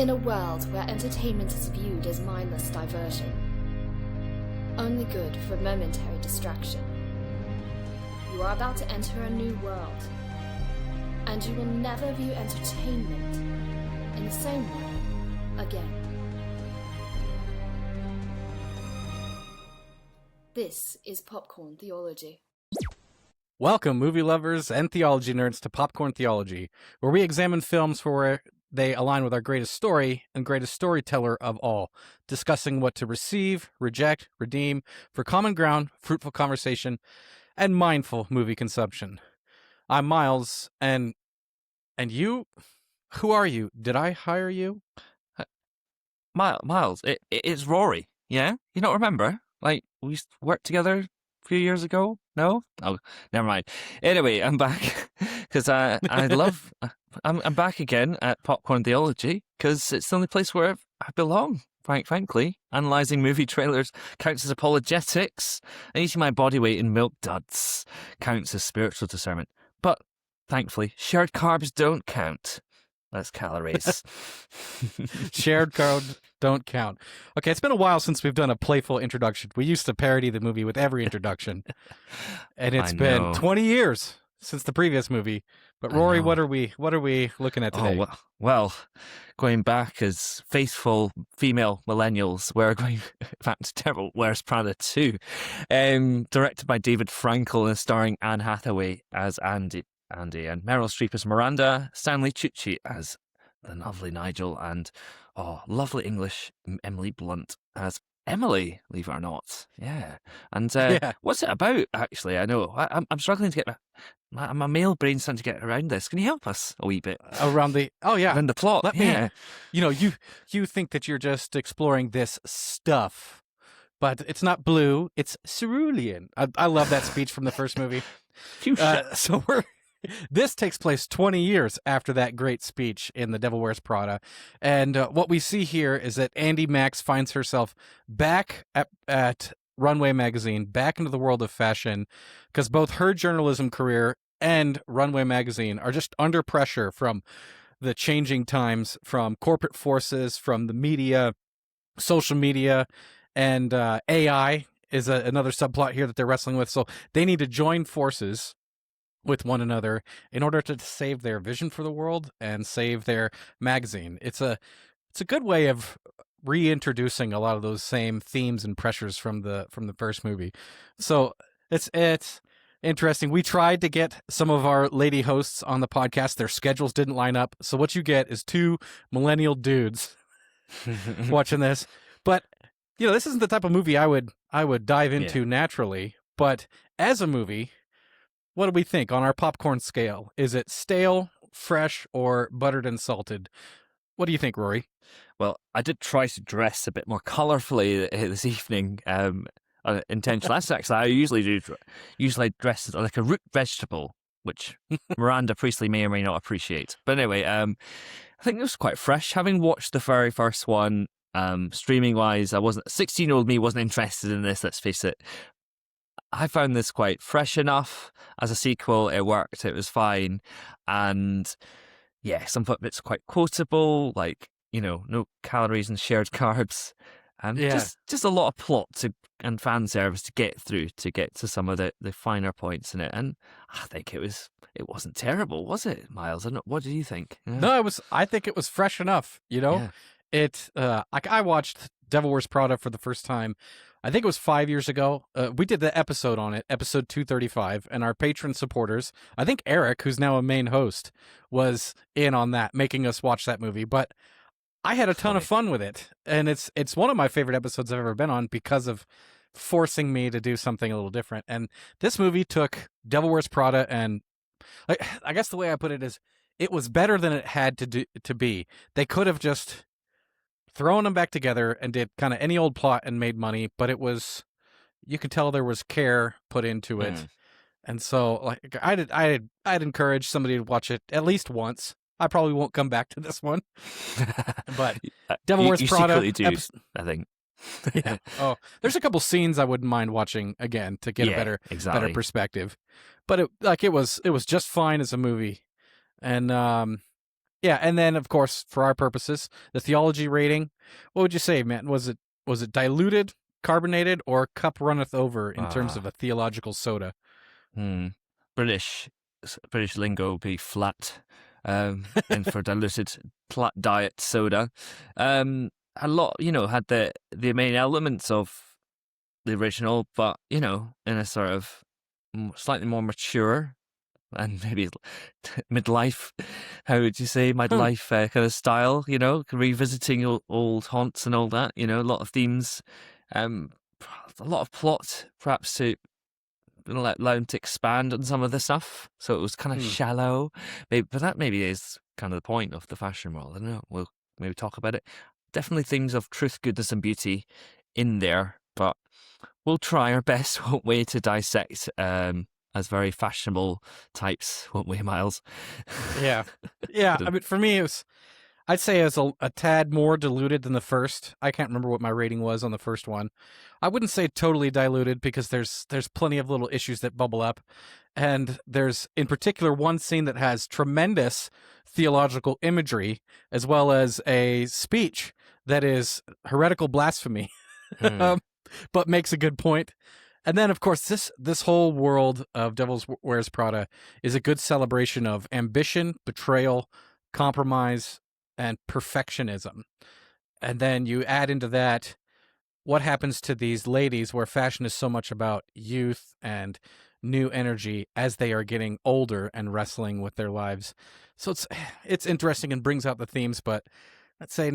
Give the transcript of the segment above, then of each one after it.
In a world where entertainment is viewed as mindless diversion, only good for momentary distraction, you are about to enter a new world, and you will never view entertainment in the same way again. This is Popcorn Theology. Welcome, movie lovers and theology nerds, to Popcorn Theology, where we examine films for where they align with our greatest story and greatest storyteller of all, discussing what to receive, reject, redeem, for common ground, fruitful conversation, and mindful movie consumption. I'm Miles, and you? Who are you? Did I hire you? Miles, it's Rory, yeah? You don't remember? Like, we worked together a few years ago? No? Oh, never mind. Anyway, I'm back, because I love... I'm back again at Popcorn Theology, because it's the only place where I belong, frankly. Analysing movie trailers counts as apologetics, and eating my body weight in milk duds counts as spiritual discernment. But, thankfully, shared carbs don't count. That's calories. Shared carbs don't count. Okay, it's been a while since we've done a playful introduction. We used to parody the movie with every introduction. And it's been 20 years since the previous movie. But Rory, what are we looking at today? Oh, well, going back as faithful female millennials, we're going back to Devil Wears Prada 2, directed by David Frankel and starring Anne Hathaway as Andy and Meryl Streep as Miranda, Stanley Tucci as the lovely Nigel, and lovely English Emily Blunt as Emily, believe it or not. Yeah. And what's it about, actually? I know. I'm struggling to get my male brain's starting to get around this. Can you help us a wee bit? Around the plot. Let me, you think that you're just exploring this stuff, but it's not blue, it's cerulean. I love that speech from the first movie. This takes place 20 years after that great speech in The Devil Wears Prada. And what we see here is that Andy Max finds herself back at Runway Magazine, back into the world of fashion, because both her journalism career and Runway Magazine are just under pressure from the changing times, from corporate forces, from the media, social media, and AI is another subplot here that they're wrestling with. So they need to join forces with one another in order to save their vision for the world and save their magazine. It's a good way of reintroducing a lot of those same themes and pressures from the first movie. So it's interesting. We tried to get some of our lady hosts on the podcast. Their schedules didn't line up. So what you get is two millennial dudes watching this. But this isn't the type of movie I would dive into naturally. But as a movie, what do we think on our popcorn scale? Is it stale, fresh, or buttered and salted? What do you think, Rory? Well, I did try to dress a bit more colourfully this evening, intentionally. That's actually I usually do. Usually I dress like a root vegetable, which Miranda Priestley may or may not appreciate. But anyway, I think it was quite fresh. Having watched the very first one, streaming-wise, 16-year-old me wasn't interested in this, let's face it. I found this quite fresh enough. As a sequel, it worked. It was fine. And some bits quite quotable, like, no calories and shared carbs. And just a lot of plot and fan service to get through, to get to some of the finer points in it. And I think it wasn't terrible, was it, Miles? What do you think? Yeah. No, I think it was fresh enough, Yeah. I watched Devil Wears Prada for the first time, I think it was 5 years ago. We did the episode on it, episode 235, and our patron supporters, I think Eric, who's now a main host, was in on that, making us watch that movie. But I had a ton of fun with it, and it's one of my favorite episodes I've ever been on because of forcing me to do something a little different. And this movie took Devil Wears Prada, and I guess the way I put it is, it was better than it had to be. They could have just thrown them back together and did kind of any old plot and made money, but you could tell there was care put into it. And so I'd encourage somebody to watch it at least once. I probably won't come back to this one, but Devil Wears Prada. You do, I think. Yeah. Oh, there's a couple scenes I wouldn't mind watching again to get a better perspective. But it was just fine as a movie. And Yeah, and then of course, for our purposes, the theology rating. What would you say, man? Was it diluted, carbonated, or cup runneth over in terms of a theological soda? British lingo would be flat, and for diluted flat diet soda. A lot, had the main elements of the original, but in a sort of slightly more mature and maybe midlife. How would you say midlife kind of style? Revisiting old haunts and all that. A lot of themes, a lot of plot, perhaps to allow him to expand on some of the stuff. So it was kind of shallow, but that maybe is kind of the point of the fashion world. I don't know. We'll maybe talk about it. Definitely things of truth, goodness, and beauty in there, but we'll try our best, won't we, to dissect as very fashionable types, won't we, Miles? Yeah. I mean, for me, I'd say it was a tad more diluted than the first. I can't remember what my rating was on the first one. I wouldn't say totally diluted because there's plenty of little issues that bubble up. And there's, in particular, one scene that has tremendous theological imagery as well as a speech that is heretical blasphemy, but makes a good point. And then, of course, this whole world of Devil Wears Prada is a good celebration of ambition, betrayal, compromise, and perfectionism. And then you add into that what happens to these ladies where fashion is so much about youth and new energy as they are getting older and wrestling with their lives. So it's interesting and brings out the themes, but I'd say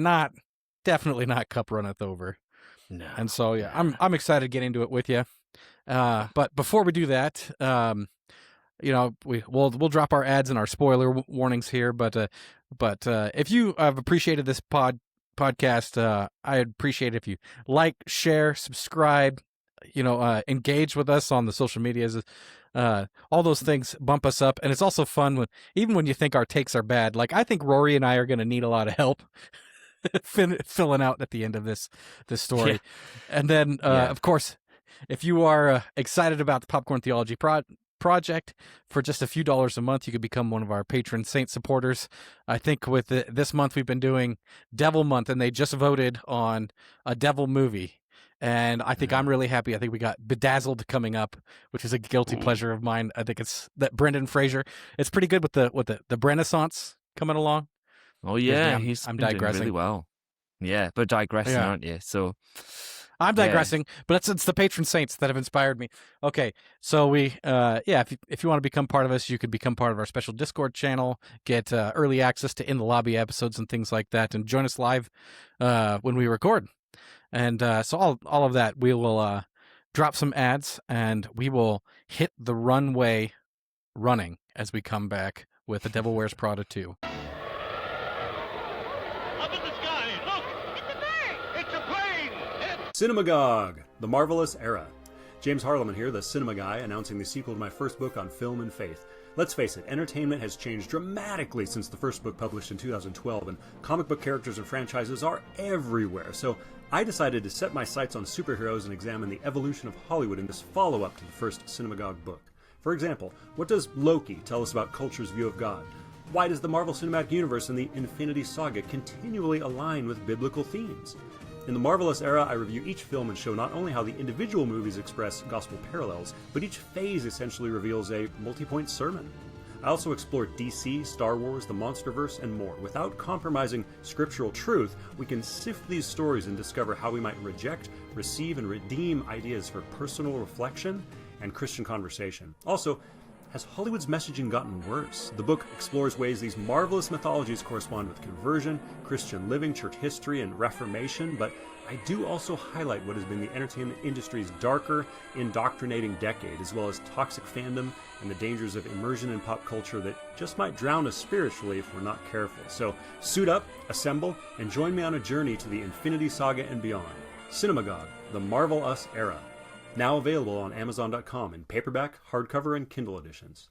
definitely not cup runneth over. No. And so, yeah, I'm excited to get into it with you. But before we do that, we'll drop our ads and our spoiler warnings here. But if you have appreciated this podcast, I'd appreciate it if you like, share, subscribe, engage with us on the social medias. All those things bump us up, and it's also fun even when you think our takes are bad. Like, I think Rory and I are going to need a lot of help filling out at the end of this story. Yeah. And then, of course, if you are excited about the Popcorn Theology project, for just a few dollars a month, you could become one of our patron saint supporters. I think with this month we've been doing Devil Month, and they just voted on a Devil movie. And I think I'm really happy. I think we got Bedazzled coming up, which is a guilty pleasure of mine. I think it's that Brendan Fraser. It's pretty good with the Renaissance coming along. Oh yeah, I'm digressing really well. Yeah, but digressing, aren't you? So I'm digressing, but it's the patron saints that have inspired me. Okay, so if you want to become part of us, you could become part of our special Discord channel, get early access to In the Lobby episodes and things like that, and join us live when we record. And so all of that, we will drop some ads, and we will hit the runway running as we come back with The Devil Wears Prada 2. Cinemagog, The Marvelous Era. James Harleman here, the cinema guy, announcing the sequel to my first book on film and faith. Let's face it, entertainment has changed dramatically since the first book published in 2012, and comic book characters and franchises are everywhere. So I decided to set my sights on superheroes and examine the evolution of Hollywood in this follow-up to the first Cinemagog book. For example, what does Loki tell us about culture's view of God? Why does the Marvel Cinematic Universe and the Infinity Saga continually align with biblical themes? In the Marvelous Era, I review each film and show not only how the individual movies express gospel parallels, but each phase essentially reveals a multi-point sermon. I also explore DC, Star Wars, the Monsterverse, and more. Without compromising scriptural truth, we can sift these stories and discover how we might reject, receive, and redeem ideas for personal reflection and Christian conversation. Also, has Hollywood's messaging gotten worse? The book explores ways these marvelous mythologies correspond with conversion, Christian living, church history, and Reformation, but I do also highlight what has been the entertainment industry's darker, indoctrinating decade, as well as toxic fandom and the dangers of immersion in pop culture that just might drown us spiritually if we're not careful. So suit up, assemble, and join me on a journey to the Infinity Saga and beyond. Cinemagog, The Marvel Us Era. Now available on Amazon.com in paperback, hardcover, and Kindle editions.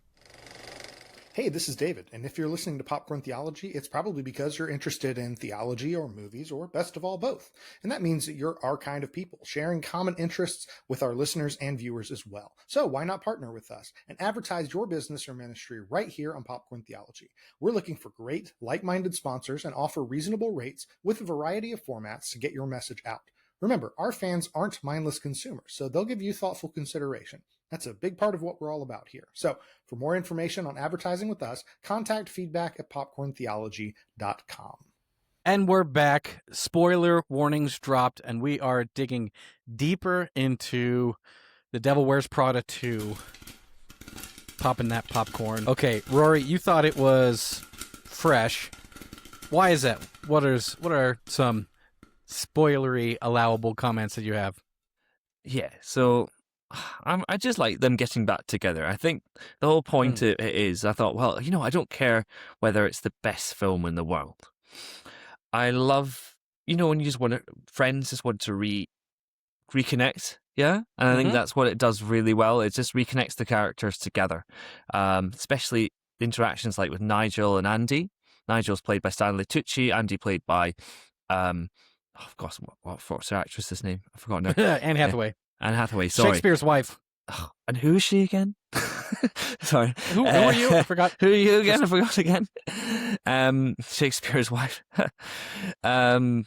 Hey, this is David, and if you're listening to Popcorn Theology, it's probably because you're interested in theology or movies, or best of all, both. And that means that you're our kind of people, sharing common interests with our listeners and viewers as well. So why not partner with us and advertise your business or ministry right here on Popcorn Theology? We're looking for great, like-minded sponsors and offer reasonable rates with a variety of formats to get your message out. Remember, our fans aren't mindless consumers, so they'll give you thoughtful consideration. That's a big part of what we're all about here. So for more information on advertising with us, contact feedback@popcorntheology.com. And we're back. Spoiler warnings dropped, and we are digging deeper into The Devil Wears Prada 2. Popping that popcorn. Okay, Rory, you thought it was fresh. Why is that? What are some spoilery allowable comments that you have? Yeah, so I just like them getting back together. I think the whole point of it is, I thought, well, I don't care whether it's the best film in the world. I love, when you just friends just want to reconnect, yeah? And I think that's what it does really well. It just reconnects the characters together, especially the interactions like with Nigel and Andy. Nigel's played by Stanley Tucci, Andy played by, what's her actress's name? I've forgotten her. Anne Hathaway. Anne Hathaway, sorry. Shakespeare's wife. Oh, and who is she again? Sorry. Who are you? I forgot. Who are you again? I forgot again. Shakespeare's wife. No,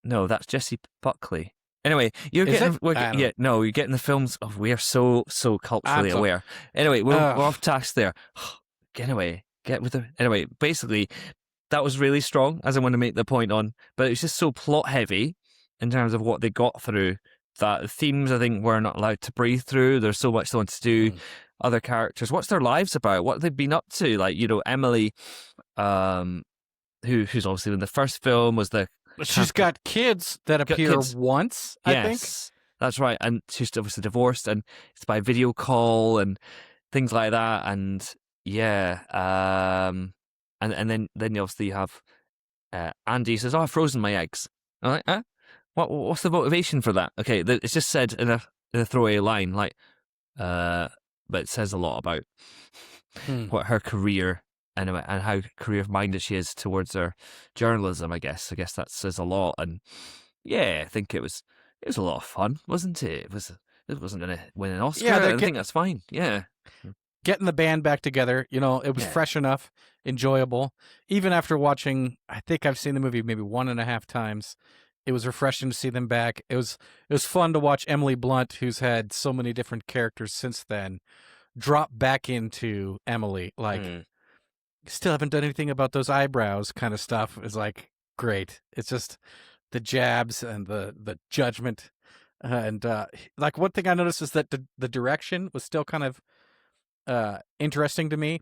that's Jessie Buckley. Anyway, you're getting the films. Oh, we are so culturally aware. Anyway, we're off task there. Anyway, basically, that was really strong, as I want to make the point on, but it's just so plot heavy in terms of what they got through that the themes, I think, were not allowed to breathe through. There's so much they want to do. Other characters, what's their lives about? What they've been up to? Like, Emily, who's obviously in the first film, was the... She's got kids that appear once, I think. Yes, that's right. And she's obviously divorced, and it's by video call and things like that. And yeah, and then obviously you have Andy says, "Oh, I've frozen my eggs." I'm like, huh? What's the motivation for that? Okay, it's just said in a throwaway line, like, but it says a lot about what her career and how career-minded she is towards her journalism. I guess that says a lot. And yeah, I think it was a lot of fun, wasn't it? It wasn't going to win an Oscar. Yeah, I think that's fine. Yeah. Getting the band back together, it was fresh enough, enjoyable. Even after watching, I think I've seen the movie maybe 1.5 times. It was refreshing to see them back. It was fun to watch Emily Blunt, who's had so many different characters since then, drop back into Emily. Like, still haven't done anything about those eyebrows kind of stuff is like great. It's just the jabs and the judgment. And like one thing I noticed is that the direction was still kind of interesting to me.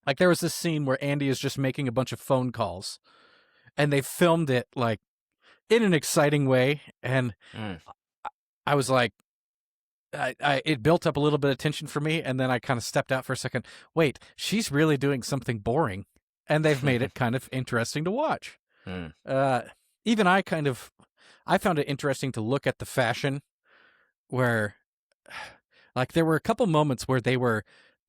Like there was this scene where Andy is just making a bunch of phone calls and they filmed it like in an exciting way. And I was like, it built up a little bit of tension for me, and then I kind of stepped out for a second. Wait, she's really doing something boring, and they've made it kind of interesting to watch. Even I found it interesting to look at the fashion, where, like, there were a couple moments where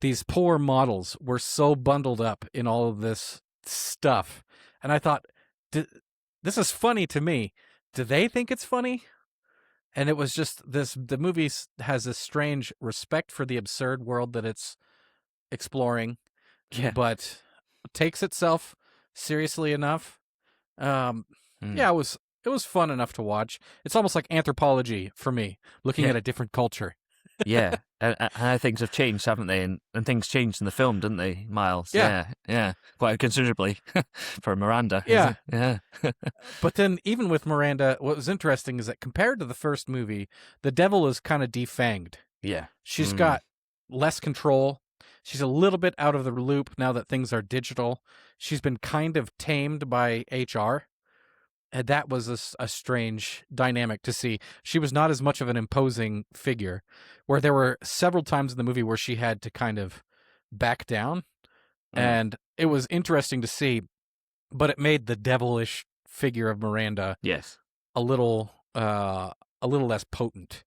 these poor models were so bundled up in all of this stuff, and I thought, this is funny to me. Do they think it's funny? And it was just the movie has this strange respect for the absurd world that it's exploring, but takes itself seriously enough. Yeah, it was fun enough to watch. It's almost like anthropology for me, looking at a different culture. Yeah, and things have changed, haven't they? And things changed in the film, didn't they, Miles? Yeah, quite considerably for Miranda. Yeah. Yeah. But then even with Miranda, what was interesting is that compared to the first movie, the devil is kind of defanged. Yeah. She's got less control. She's a little bit out of the loop now that things are digital. She's been kind of tamed by HR. And that was a strange dynamic to see. She was not as much of an imposing figure, where there were several times in the movie where she had to kind of back down. And it was interesting to see, but it made the devilish figure of Miranda a little less potent.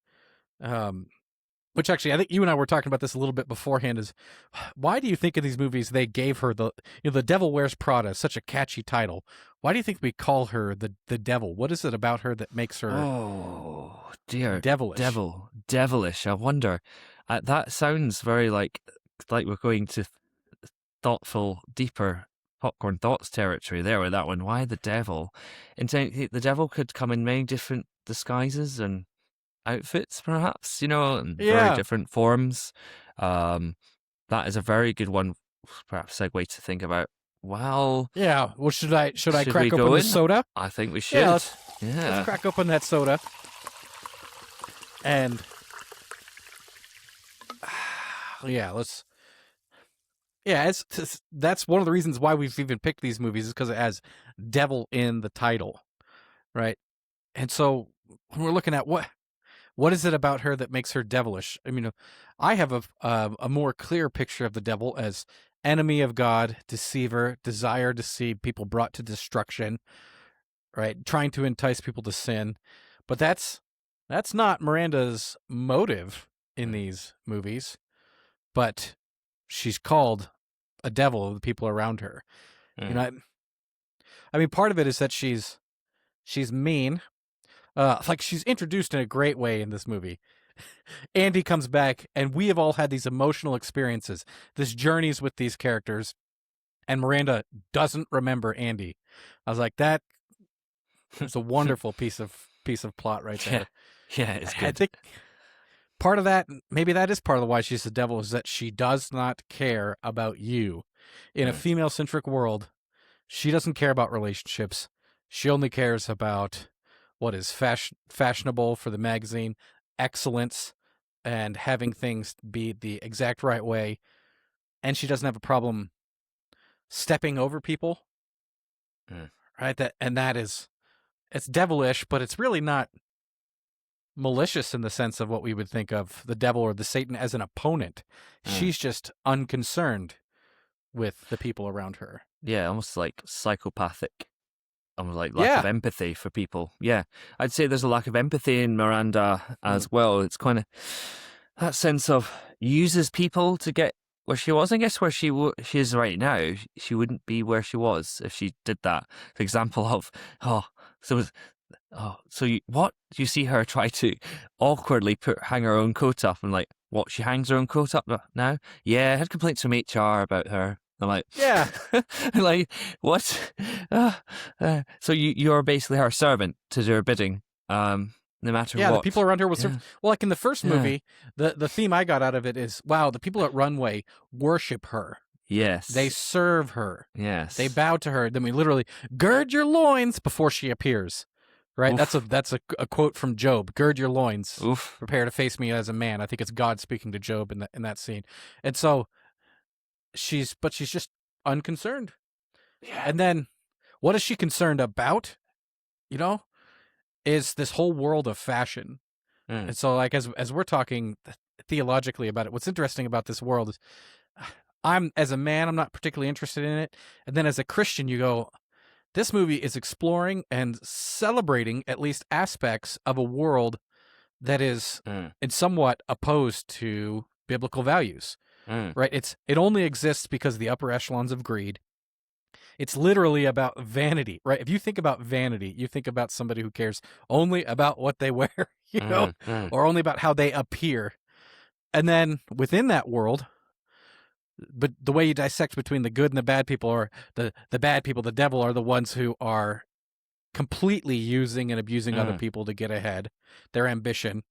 which actually I think you and I were talking about this a little bit beforehand, is why do you think in these movies they gave her the Devil Wears Prada, such a catchy title? Why do you think we call her the devil? What is it about her that makes her Oh dear, devilish? devilish. I wonder. That sounds very like we're going to thoughtful, deeper popcorn thoughts territory there with that one. Why the devil? The devil could come in many different disguises and outfits, perhaps, and very different forms. That is a very good one, perhaps segue to think about. Well, yeah. Well, should I crack we open go the soda? I think we should. Yeah, let's crack open that soda. And that's one of the reasons why we've even picked these movies, is because it has devil in the title, right? And so when we're looking at what is it about her that makes her devilish? I mean, I have a more clear picture of the devil as enemy of God, deceiver, desire to see people brought to destruction, right? Trying to entice people to sin. But that's not Miranda's motive in these movies. But she's called a devil of the people around her. I mean, part of it is that she's mean. Like, she's introduced in a great way in this movie. Andy comes back, and we have all had these emotional experiences, this journeys with these characters, and Miranda doesn't remember Andy. I was like, that was a wonderful piece of plot right there. Yeah, it's good. I think part of that, maybe that is part of why she's the devil, is that she does not care about you. In a female-centric world, she doesn't care about relationships. She only cares about what is fashionable for the magazine, excellence, and having things be the exact right way. And she doesn't have a problem stepping over people, right? It's devilish, but it's really not malicious in the sense of what we would think of the devil or the Satan as an opponent. She's just unconcerned with the people around her. Yeah, almost like psychopathic. Almost like lack of empathy for people. Yeah, I'd say there's a lack of empathy in Miranda as well. It's kind of that sense of uses people to get where she was. I guess where she is right now, she wouldn't be where she was if she did that. For example of, you see her try to awkwardly hang her own coat up, and like, what, she hangs her own coat up now? Yeah, I had complaints from HR about her. I'm like, yeah, like, what? So you're basically her servant to do her bidding, no matter what. Yeah, the people around her will serve. Well, like in the first movie, the theme I got out of it is, wow, the people at Runway worship her. Yes. They serve her. Yes. They bow to her. Then we literally gird your loins before she appears. Right? Oof. That's a quote from Job. Gird your loins. Oof. Prepare to face me as a man. I think it's God speaking to Job in that scene. And so she's just unconcerned. Yeah. And then what is she concerned about? Is this whole world of fashion. And so, like, as we're talking theologically about it, what's interesting about this world is as a man, I'm not particularly interested in it. And then as a Christian, you go, this movie is exploring and celebrating at least aspects of a world that is in somewhat opposed to biblical values. Right? It only exists because of the upper echelons of greed. It's literally about vanity, right? If you think about vanity, you think about somebody who cares only about what they wear, or only about how they appear. And then within that world, but the way you dissect between the good and the bad people, or the bad people, the devil, are the ones who are completely using and abusing other people to get ahead, their ambition.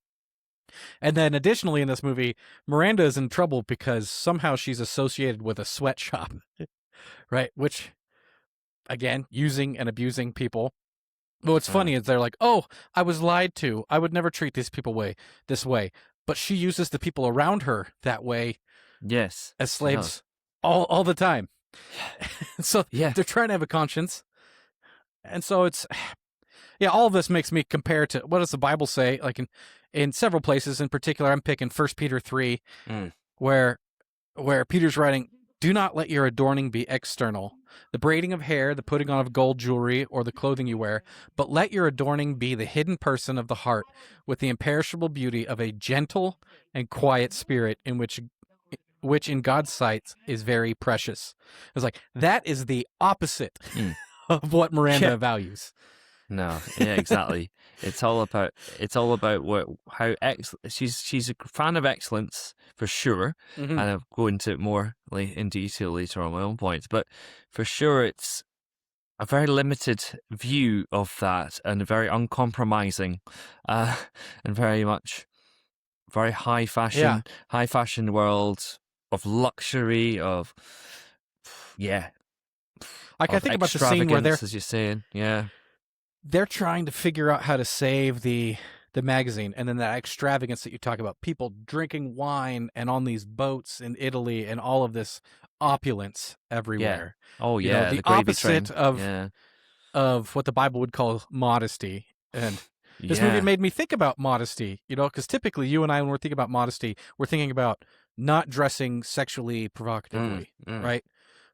And then additionally in this movie, Miranda is in trouble because somehow she's associated with a sweatshop, right? Which, again, using and abusing people. But what's funny is they're like, oh, I was lied to. I would never treat these people this way. But she uses the people around her that way. Yes. As slaves all the time. So they're trying to have a conscience. And so it's, all of this makes me compare to, what does the Bible say? Like in several places, in particular, I'm picking 1 Peter 3, where Peter's writing, do not let your adorning be external, the braiding of hair, the putting on of gold jewelry, or the clothing you wear, but let your adorning be the hidden person of the heart with the imperishable beauty of a gentle and quiet spirit in which in God's sight is very precious. It's like, that is the opposite of what Miranda values. No, yeah, exactly. It's all about she's a fan of excellence for sure, and I'll go into it more in detail later on my own points. But for sure, it's a very limited view of that, and very uncompromising, and very high fashion world of luxury, of Like, I think about the scene where as you're saying, they're trying to figure out how to save the magazine, and then that extravagance that you talk about, people drinking wine and on these boats in Italy and all of this opulence everywhere. Oh You know, yeah, the opposite of what the Bible would call modesty. And this movie made me think about modesty, you know, because typically you and I, when we're thinking about modesty, we're thinking about not dressing sexually provocatively, right?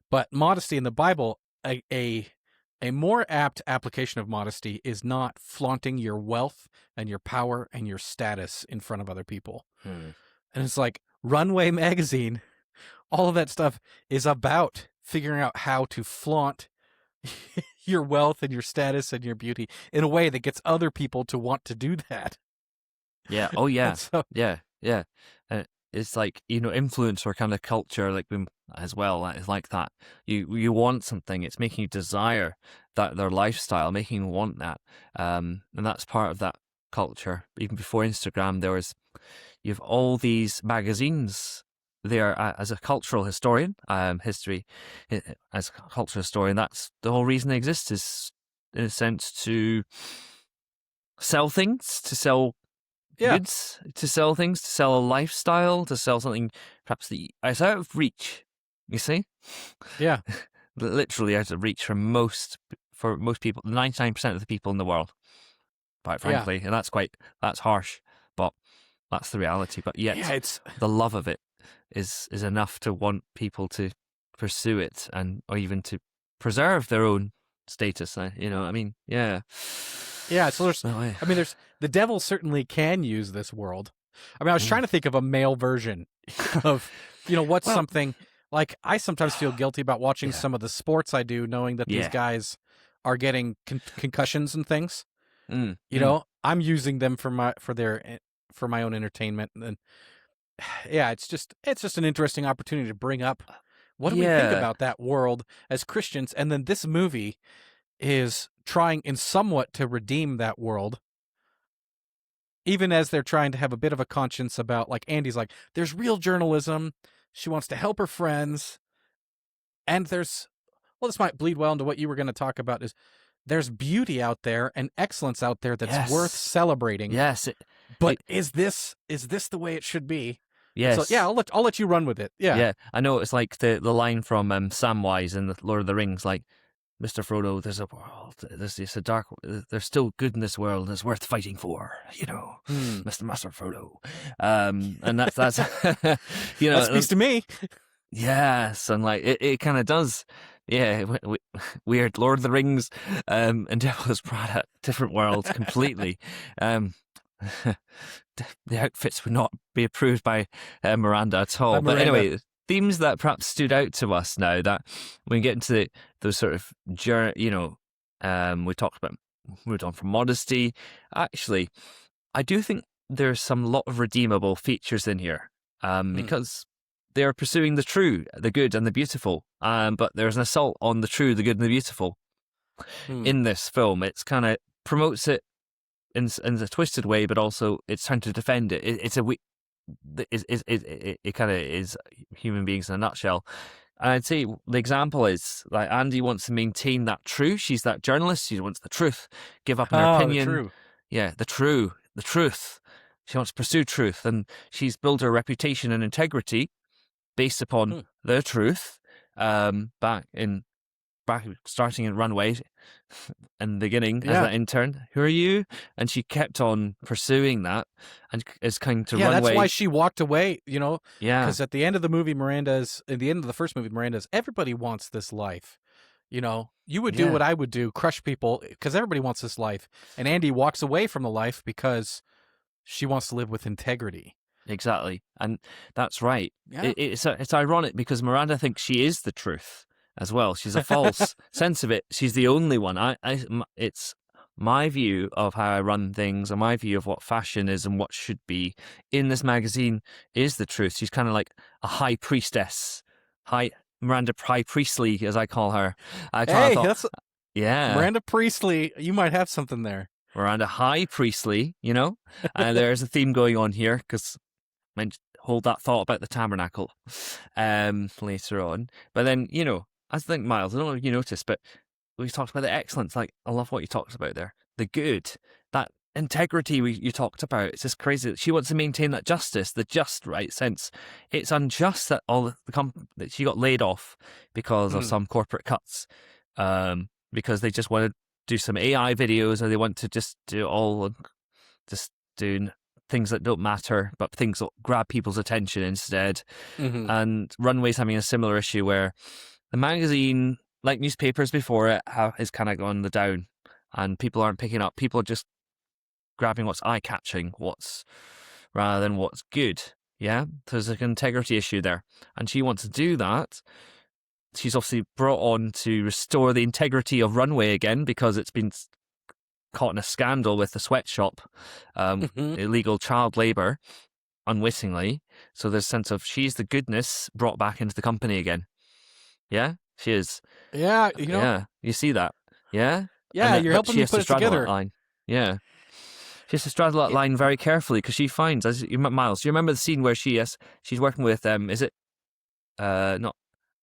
But modesty in the Bible, a more apt application of modesty is not flaunting your wealth and your power and your status in front of other people. And it's like, Runway magazine, all of that stuff is about figuring out how to flaunt your wealth and your status and your beauty in a way that gets other people to want to do that. Yeah. Oh yeah. So, yeah. It's like, you know, influencer kind of culture, like, as well. It's like that. You want something. It's making you desire that, their lifestyle, making you want that. And that's part of that culture. Even before Instagram, you have all these magazines there. As a cultural historian, as a cultural historian, that's the whole reason they exist, is in a sense to sell things, to sell goods, to sell things, to sell a lifestyle, to sell something perhaps that is out of reach. You see? Yeah. Literally out of reach for most people, 99% of the people in the world, quite frankly. And that's harsh, but that's the reality. But yet, it's the love of it is enough to want people to pursue it, or even to preserve their own status. You know, I mean, yeah. So there's the devil certainly can use this world. I mean, I was trying to think of a male version of, you know, what's something like, I sometimes feel guilty about watching some of the sports I do, knowing that these guys are getting concussions and things. You know, I'm using them for my own entertainment, and it's just an interesting opportunity to bring up what do we think about that world as Christians, and then this movie is trying in somewhat to redeem that world, even as they're trying to have a bit of a conscience about, like, Andy's like, there's real journalism, she wants to help her friends, and this might bleed well into what you were going to talk about, is there's beauty out there and excellence out there that's worth celebrating. Yes. But is this the way it should be? Yes. So, I'll let you run with it. Yeah. Yeah. I know, it's like the line from Samwise in the Lord of the Rings, like, Mr. Frodo, there's a world, there's a dark, there's still good in this world, and it's worth fighting for, you know, Master Frodo. And that's you know, that speaks to me. Yes, and like it kind of does. Yeah, weird Lord of the Rings and Devil Wears Prada, different worlds completely. The outfits would not be approved by Miranda at all. But anyway, themes that perhaps stood out to us now, that when we get into those sort of, you know, we talked about, moved on from modesty. Actually, I do think there's a lot of redeemable features in here, because they're pursuing the true, the good, and the beautiful. But there's an assault on the true, the good, and the beautiful in this film. It's kind of promotes it in a twisted way, but also it's trying to defend it. It kind of is human beings in a nutshell. And I'd say the example is, like, Andy wants to maintain that true. She's that journalist. She wants the truth. Give up her opinion. The true. Yeah, the truth. She wants to pursue truth, and she's built her reputation and integrity based upon the truth. Back starting in Runway in the beginning as that intern. Who are you? And she kept on pursuing that, and is kind to Runway. That's why she walked away, you know? Yeah. Because at the end of the movie, everybody wants this life. You know, you would do what I would do, crush people, because everybody wants this life. And Andy walks away from the life because she wants to live with integrity. Exactly. And that's right. Yeah. It's ironic because Miranda thinks she is the truth as well. She's a false sense of it. She's the only one. It's my view of how I run things, and my view of what fashion is and what should be in this magazine is the truth. She's kind of like a high priestess, Miranda High Priestley, as I call her. Miranda Priestley. You might have something there. Miranda High Priestley, you know, and there's a theme going on here because hold that thought about the tabernacle later on. But then, you know, I think, Miles, I don't know if you noticed, but we talked about the excellence. Like, I love what you talked about there. The good, that integrity you talked about. It's just crazy that she wants to maintain that justice, the just right sense. It's unjust that that she got laid off because of some corporate cuts, because they just want to do some AI videos, or they want to just do things that don't matter, but things that grab people's attention instead. And Runway's having a similar issue where the magazine, like newspapers before it, is kind of gone the down, and people aren't picking up. People are just grabbing what's eye-catching, rather than what's good. Yeah, there's an integrity issue there, and she wants to do that. She's obviously brought on to restore the integrity of Runway again because it's been caught in a scandal with the sweatshop, illegal child labour, unwittingly. So there's a sense of she's the goodness brought back into the company again. Yeah, she is. Yeah, you know. Yeah, you see that. Yeah? Yeah, you're helping me put it together. Line. Yeah. She has to straddle that line very carefully because she finds, Miles, do you remember the scene where she's working with, is it, not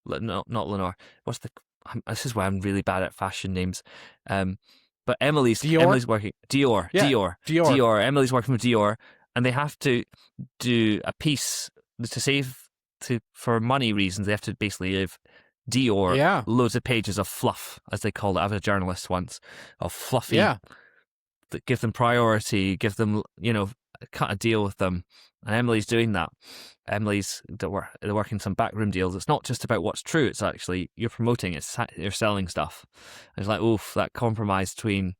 Lenore. This is why I'm really bad at fashion names. But Emily's working Dior. Yeah, Dior. Emily's working with Dior, and they have to do a piece for money reasons. They have to basically give Dior loads of pages of fluff, as they call it. I was a journalist once, of fluffy. Yeah. That give them priority, give them, cut a deal with them. And Emily's doing that. They're working some backroom deals. It's not just about what's true. It's actually, you're promoting, you're selling stuff. It's like, oof, that compromise between...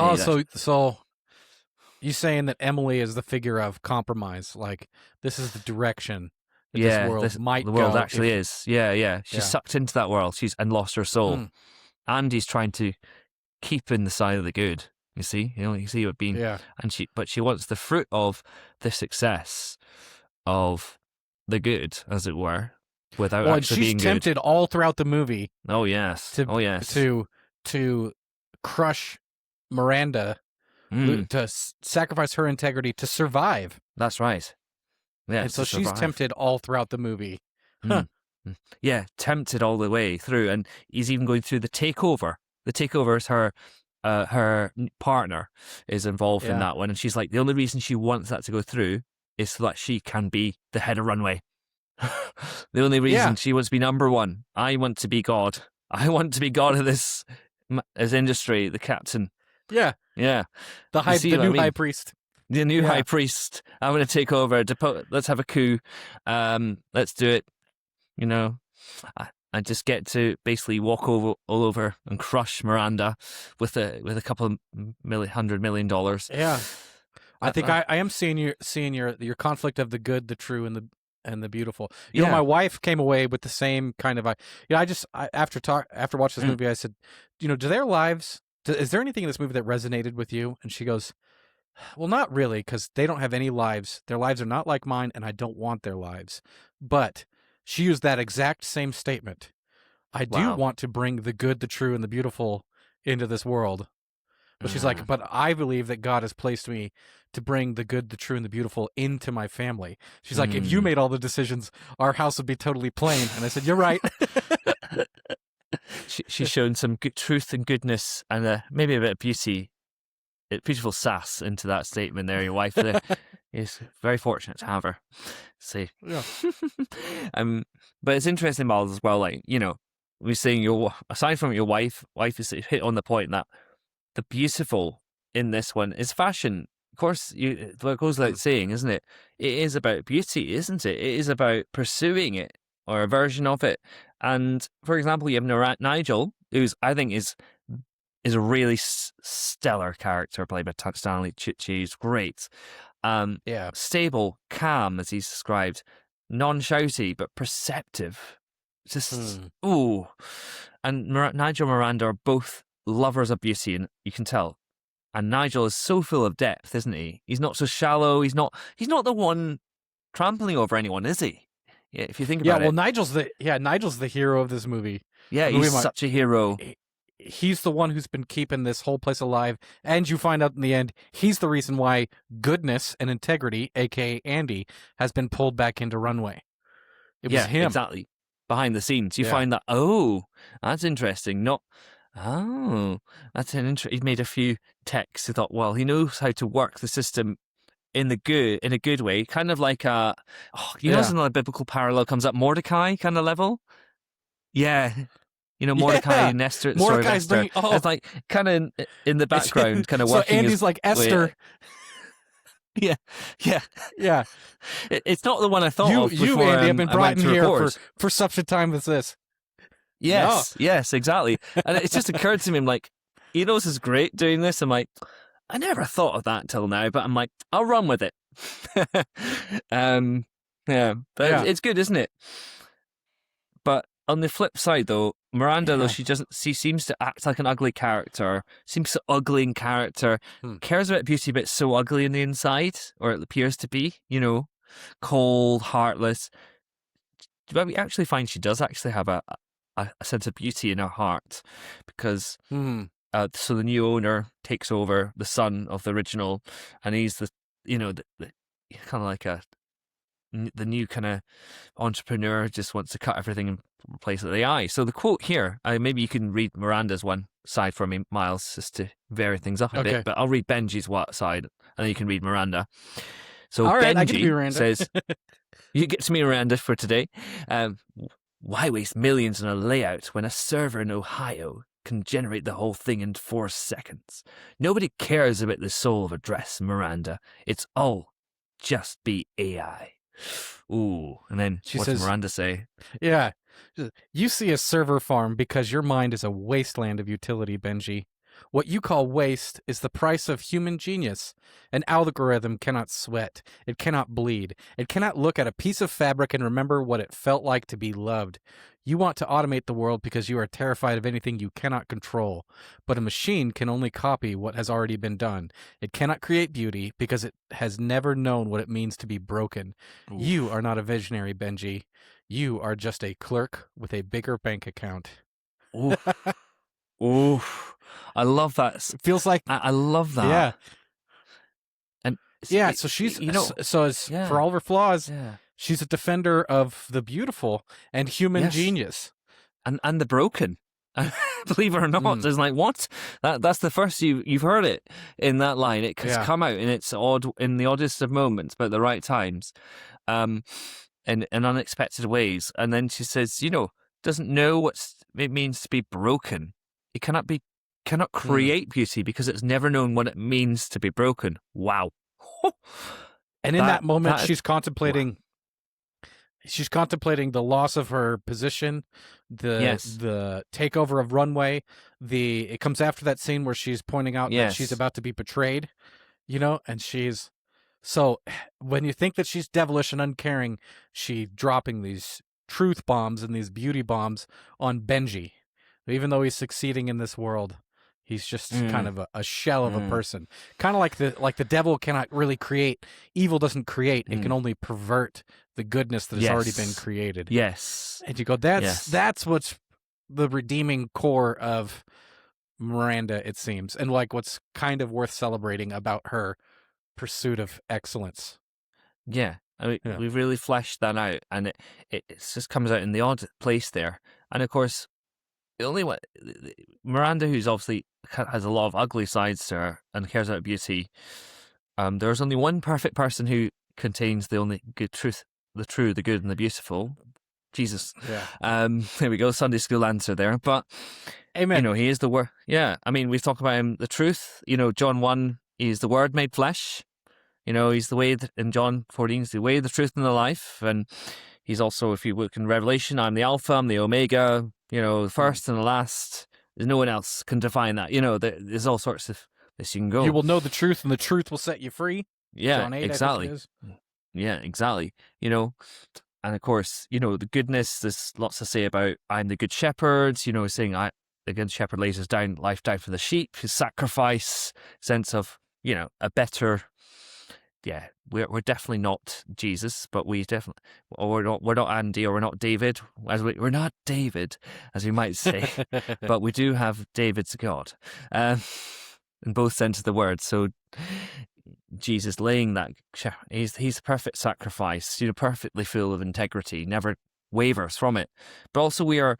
So you saying that Emily is the figure of compromise? Like, this is the direction that this world might go. The world actually is. Yeah. She's sucked into that world. And lost her soul. Andy's trying to keep in the side of the good. You see, you see what being, but she wants the fruit of the success of the good, as it were, without actually being good. She's tempted all throughout the movie. Oh yes, to crush Miranda, to sacrifice her integrity to survive. That's right. Yeah, and so she's tempted all throughout the movie. Yeah, tempted all the way through, and he's even going through the takeover. The takeover is her partner is involved in that one, and she's like, the only reason she wants that to go through is so that she can be the head of Runway. The only reason she wants to be number one. I want to be God. I want to be God of this industry, the captain. Yeah. The new high priest. The new high priest. I'm going to take over. Let's have a coup. Let's do it. And just get to basically walk all over and crush Miranda with a couple of $100 million. Yeah, I think I am seeing your conflict of the good, the true, and the beautiful. You know, my wife came away with the same kind of. After watching this movie, I said, do their lives? Is there anything in this movie that resonated with you? And she goes, well, not really, because they don't have any lives. Their lives are not like mine, and I don't want their lives. But she used that exact same statement. I do want to bring the good, the true, and the beautiful into this world. But she's like, but I believe that God has placed me to bring the good, the true, and the beautiful into my family. She's like, if you made all the decisions, our house would be totally plain. And I said, you're right. She's shown some good truth and goodness and maybe a bit of beautiful sass into that statement there. Your wife is very fortunate to have her. See, but it's interesting, Miles, as well. Like, we're saying aside from your wife is hit on the point that the beautiful in this one is fashion. Of course, it goes without saying, isn't it? It is about beauty, isn't it? It is about pursuing it, or a version of it. And for example, you have Nigel, who's I think is a really stellar character played by Stanley Tucci. He's great. Yeah. Stable, calm, as he's described, non-shouty but perceptive. Just ooh. And Nigel and Miranda are both lovers of beauty, and you can tell. And Nigel is so full of depth, isn't he? He's not so shallow. He's not the one trampling over anyone, is he? Yeah, if you think about Yeah, well, it. Nigel's the hero of this movie. Yeah, he's such a hero. He's the one who's been keeping this whole place alive, and you find out in the end he's the reason why goodness and integrity, aka Andy, has been pulled back into Runway. It was him. Exactly. Behind the scenes, you find that. Oh, that's interesting. That's an he made a few texts. He thought, well, he knows how to work the system in a good way, kind of like know, another biblical parallel comes up, Mordecai kind of level. Yeah. You know, Mordecai and Esther. Mordecai's Esther. It's like kind of in the background, kind of working. So Andy's like Esther. Yeah. It's not the one I thought of before. You, Andy, have been brought in here for such a time as this. Yes, exactly. And it's just occurred to me, I'm like, he knows is great doing this. I'm like, I never thought of that till now, but I'm like, I'll run with it. It's good, isn't it? But on the flip side, though, Miranda, though she seems to act like an ugly character, seems so ugly in character, cares about beauty, but so ugly in the inside, or it appears to be, cold, heartless. But we actually find she does actually have a sense of beauty in her heart, because so the new owner takes over, the son of the original, and he's the kind of like the new kind of entrepreneur, just wants to cut everything and replace it with AI. So the quote here, maybe you can read Miranda's one side for me, Miles, just to vary things up a bit, but I'll read Benji's side, and then you can read Miranda. So all right, Benji says, you get to me, Miranda, for today. Why waste millions on a layout when a server in Ohio can generate the whole thing in 4 seconds? Nobody cares about the soul of a dress, Miranda. It's all just be AI. Ooh. And then what does Miranda say? Yeah. You see a server farm because your mind is a wasteland of utility, Benji. What you call waste is the price of human genius. An algorithm cannot sweat. It cannot bleed. It cannot look at a piece of fabric and remember what it felt like to be loved. You want to automate the world because you are terrified of anything you cannot control. But a machine can only copy what has already been done. It cannot create beauty because it has never known what it means to be broken. Oof. You are not a visionary, Benji. You are just a clerk with a bigger bank account. Oof. Oof. I love that. It feels like I love that. Yeah. And yeah, so she's for all of her flaws, she's a defender of the beautiful and human genius. And the broken. Believe it or not, it's like, what? That's the first you've heard it in that line. It has come out and it's odd in the oddest of moments, but at the right times, in unexpected ways. And then she says, doesn't know what it means to be broken. It cannot create beauty because it's never known what it means to be broken. Wow. And in that moment, she's contemplating the loss of her position, the takeover of Runway. It comes after that scene where she's pointing out that she's about to be betrayed, and she's so when you think that she's devilish and uncaring, she's dropping these truth bombs and these beauty bombs on Benji. Even though he's succeeding in this world, he's just kind of a shell of a person. Kind of like the devil cannot really create. Evil doesn't create. It can only pervert the goodness that has already been created. Yes. And you go, that's what's the redeeming core of Miranda, it seems. And like what's kind of worth celebrating about her pursuit of excellence. Yeah. I mean, we've really fleshed that out. And it just comes out in the odd place there. And of course, the only one, Miranda, who's obviously has a lot of ugly sides to her and cares about beauty, there's only one perfect person who contains the only good truth, the true, the good, and the beautiful. Jesus. Yeah. There we go. Sunday school answer there. But, amen. He is the word. Yeah. I mean, we've talked about him, the truth. John 1, he's the word made flesh. He's the way, in John 14, he's the way, the truth, and the life. And He's also, if you look in Revelation, I'm the Alpha, I'm the Omega, the first and the last. There's no one else can define that. There's all sorts of this you can go. You will know the truth, and the truth will set you free. Yeah, John 8, exactly. I think it is. Yeah, exactly. And of course, the goodness, there's lots to say about I'm the good shepherd, saying the good shepherd lays his life down for the sheep, his sacrifice, sense of, a better, we're definitely not Jesus, but we're not Andy, or we're not David, we're not David, as we might say, but we do have David's God, in both senses of the word. So Jesus laying that, he's the perfect sacrifice, perfectly full of integrity, never wavers from it. But also we are,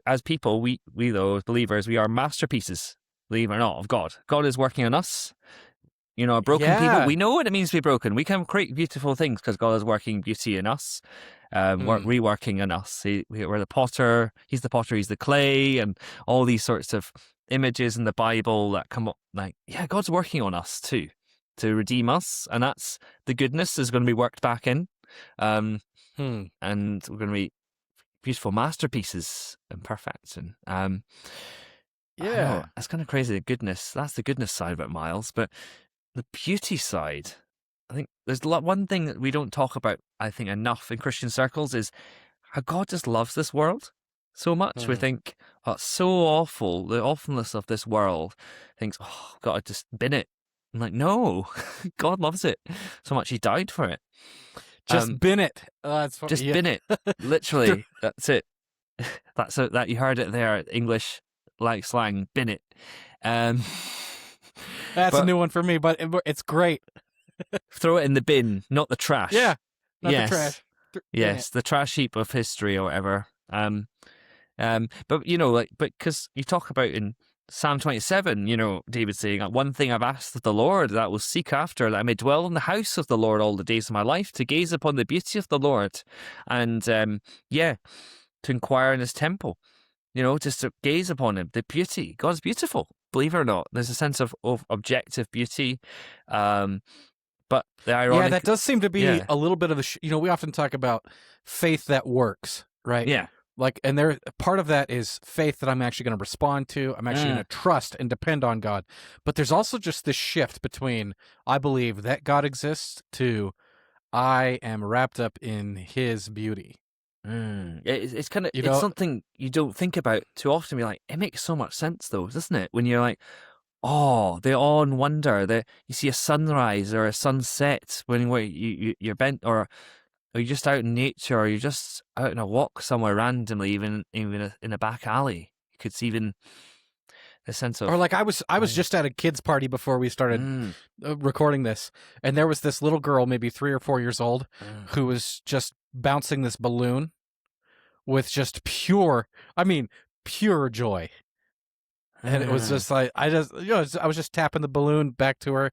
as people, we though, as believers, we are masterpieces, believe it or not, of God. God is working on us. A broken people, we know what it means to be broken. We can create beautiful things because God is working beauty in us, reworking in us. We're the potter, he's the potter, he's the clay, and all these sorts of images in the Bible that come up, God's working on us too, to redeem us, and that's the goodness is going to be worked back in, and we're going to be beautiful masterpieces and perfection. That's kind of crazy. The goodness, that's the goodness side of it, Miles, but the beauty side, I think there's one thing that we don't talk about, I think, enough in Christian circles is how God just loves this world so much. We think, oh, it's so awful, the awfulness of this world. Thinks, oh, God, just bin it. I'm like, no, God loves it so much, he died for it. Just bin it. That's just bin it. Literally, that's it. That you heard it there, English like slang, bin it. That's a new one for me, but it's great. Throw it in the bin, not the trash. Yeah, not the trash. Yes, the trash heap of history or whatever. But because you talk about in Psalm 27, David saying, one thing I've asked of the Lord that I will seek after, that I may dwell in the house of the Lord all the days of my life, to gaze upon the beauty of the Lord, and to inquire in his temple, just to gaze upon him, the beauty. God's beautiful, believe it or not. There's a sense of objective beauty, but the ironic... Yeah, that does seem to be a little bit of the... we often talk about faith that works, right? Yeah. And there, part of that is faith that I'm actually going to respond to. I'm actually going to trust and depend on God. But there's also just this shift between I believe that God exists to I am wrapped up in his beauty. It's kind of, it's something you don't think about too often. You're like, it makes so much sense though, doesn't it? When you're like, oh, the awe and wonder, you see a sunrise or a sunset when you're bent, or you're just out in nature, or you're just out in a walk somewhere randomly, even in a back alley. You could see even the sense of... Or like I was just at a kid's party before we started recording this, and there was this little girl, maybe 3 or 4 years old, who was just bouncing this balloon with just pure joy. And it was just like, I was just tapping the balloon back to her,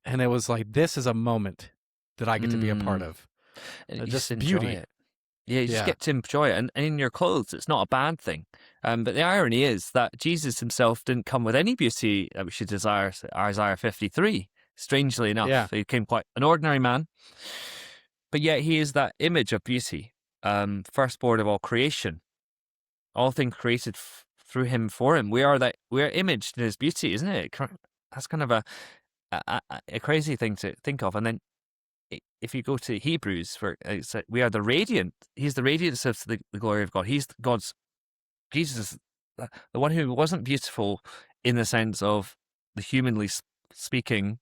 and it was like, this is a moment that I get to be a part of. And just enjoy beauty. It. Yeah, you just get to enjoy it. And in your clothes, it's not a bad thing. But the irony is that Jesus himself didn't come with any beauty that we should desire, Isaiah 53. Strangely enough, he came quite an ordinary man. But yet he is that image of beauty, firstborn of all creation. All things created through him, for him. We are imaged in his beauty, isn't it? That's kind of a crazy thing to think of. And then if you go to Hebrews, we are the radiant. He's the radiance of the glory of God. Jesus, the one who wasn't beautiful in the sense of the humanly speaking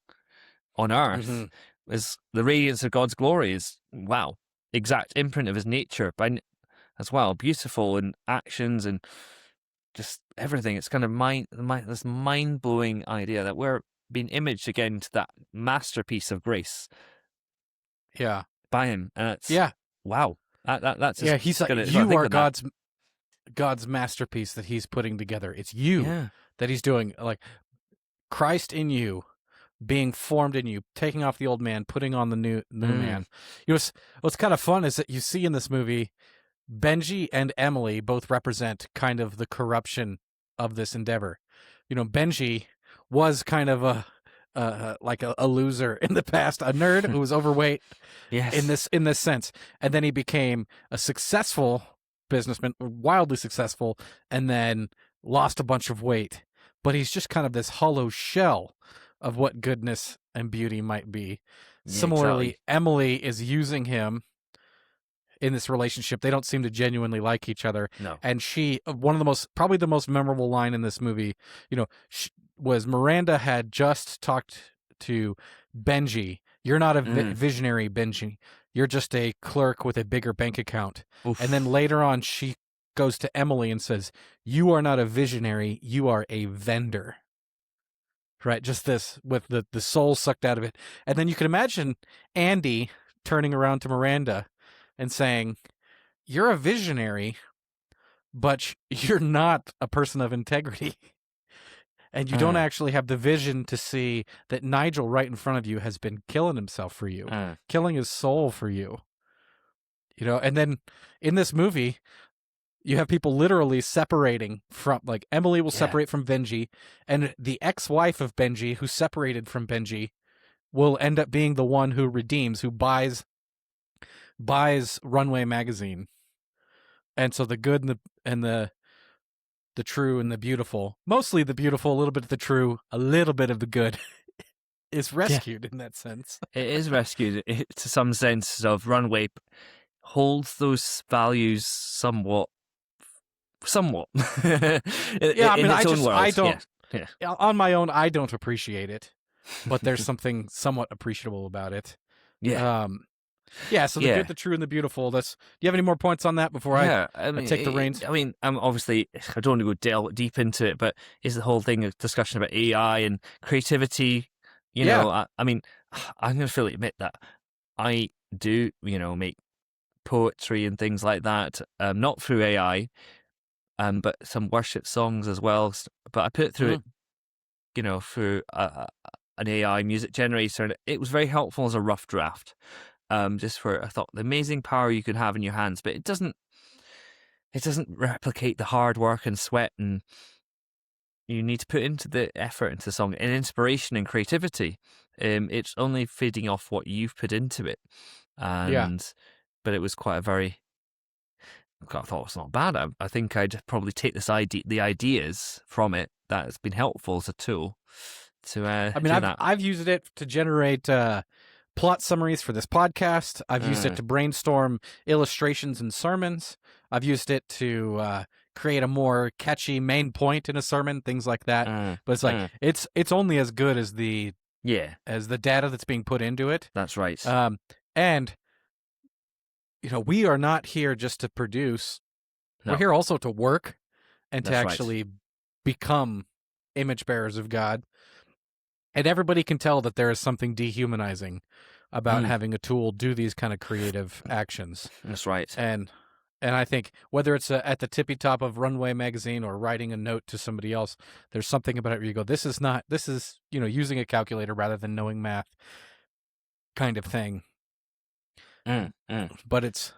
on earth, is the radiance of God's glory. Is exact imprint of his nature, as well, beautiful in actions and just everything. It's kind of this mind blowing idea that we're being imaged again to that masterpiece of grace. Yeah, by him, and it's wow. That's just he's like, you are God's masterpiece that he's putting together. It's you that he's doing, like Christ in you, being formed in you, taking off the old man, putting on the new man. What's kind of fun is that you see in this movie, Benji and Emily both represent kind of the corruption of this endeavor. Benji was kind of like a loser in the past, a nerd who was overweight Yes. in this sense, and then he became a successful businessman, wildly successful, and then lost a bunch of weight. But he's just kind of this hollow shell of what goodness and beauty might be. Yeah, Similarly, exactly. Emily is using him in this relationship. They don't seem to genuinely like each other. No. And she, probably the most memorable line in this movie, was Miranda had just talked to Benji. You're not a visionary, Benji. You're just a clerk with a bigger bank account. Oof. And then later on, she goes to Emily and says, you are not a visionary. You are a vendor. Right? Just this with the soul sucked out of it. And then you can imagine Andy turning around to Miranda and saying, you're a visionary, but you're not a person of integrity. And you don't actually have the vision to see that Nigel right in front of you has been killing himself for you, killing his soul for you. And then in this movie, you have people literally separating from, like, Emily will separate from Benji, and the ex-wife of Benji, who separated from Benji, will end up being the one who redeems, who buys Runway magazine. And so the good and the true and the beautiful, mostly the beautiful, a little bit of the true, a little bit of the good, is rescued in that sense. It is rescued to some sense of Runway holds those values somewhat. Yeah, I mean, I don't. Yeah. On my own, I don't appreciate it, but there's something somewhat appreciable about it. Yeah. So the good, the true, and the beautiful. Do you have any more points on that before I take the reins? I mean, obviously, I don't want to go deep into it, but is the whole thing a discussion about AI and creativity? You know, I mean, I'm going to fully admit that I do, make poetry and things like that, not through AI, but some worship songs as well. But I put it through it, through an AI music generator, and it was very helpful as a rough draft. Just for, I thought, the amazing power you could have in your hands, but it doesn't replicate the hard work and sweat and you need to put into the effort into the song and inspiration and creativity. It's only feeding off what you've put into it. But it was quite I thought it was not bad. I think I'd probably take the ideas from it that has been helpful as a tool to I've used it to generate plot summaries for this podcast. I've used it to brainstorm illustrations and sermons. I've used it to create a more catchy main point in a sermon, things like that. But it's like it's only as good as the data that's being put into it. That's right. And we are not here just to produce. No. We're here also to work and to actually become image bearers of God. And everybody can tell that there is something dehumanizing about having a tool do these kind of creative actions. That's right. And I think whether it's at the tippy top of Runway magazine or writing a note to somebody else, there's something about it where you go, this is using a calculator rather than knowing math kind of thing. But it's,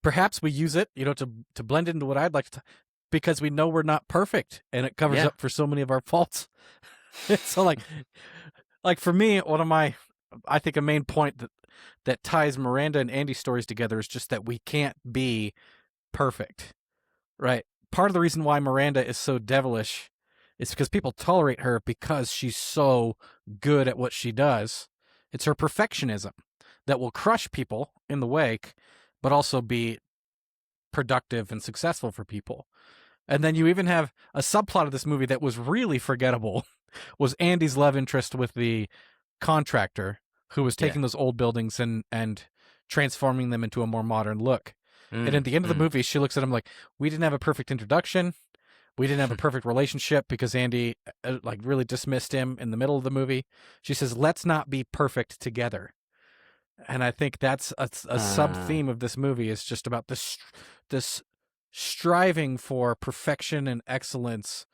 perhaps we use it, to blend into what I'd like to, because we know we're not perfect and it covers up for so many of our faults. So like for me, I think a main point that ties Miranda and Andy's stories together is just that we can't be perfect, right? Part of the reason why Miranda is so devilish is because people tolerate her because she's so good at what she does. It's her perfectionism that will crush people in the wake, but also be productive and successful for people. And then you even have a subplot of this movie that was really forgettable, was Andy's love interest with the contractor who was taking those old buildings and transforming them into a more modern look. And at the end of the movie, she looks at him like, we didn't have a perfect introduction. We didn't have a perfect relationship because Andy really dismissed him in the middle of the movie. She says, let's not be perfect together. And I think that's a sub-theme of this movie, is just about this striving for perfection and excellence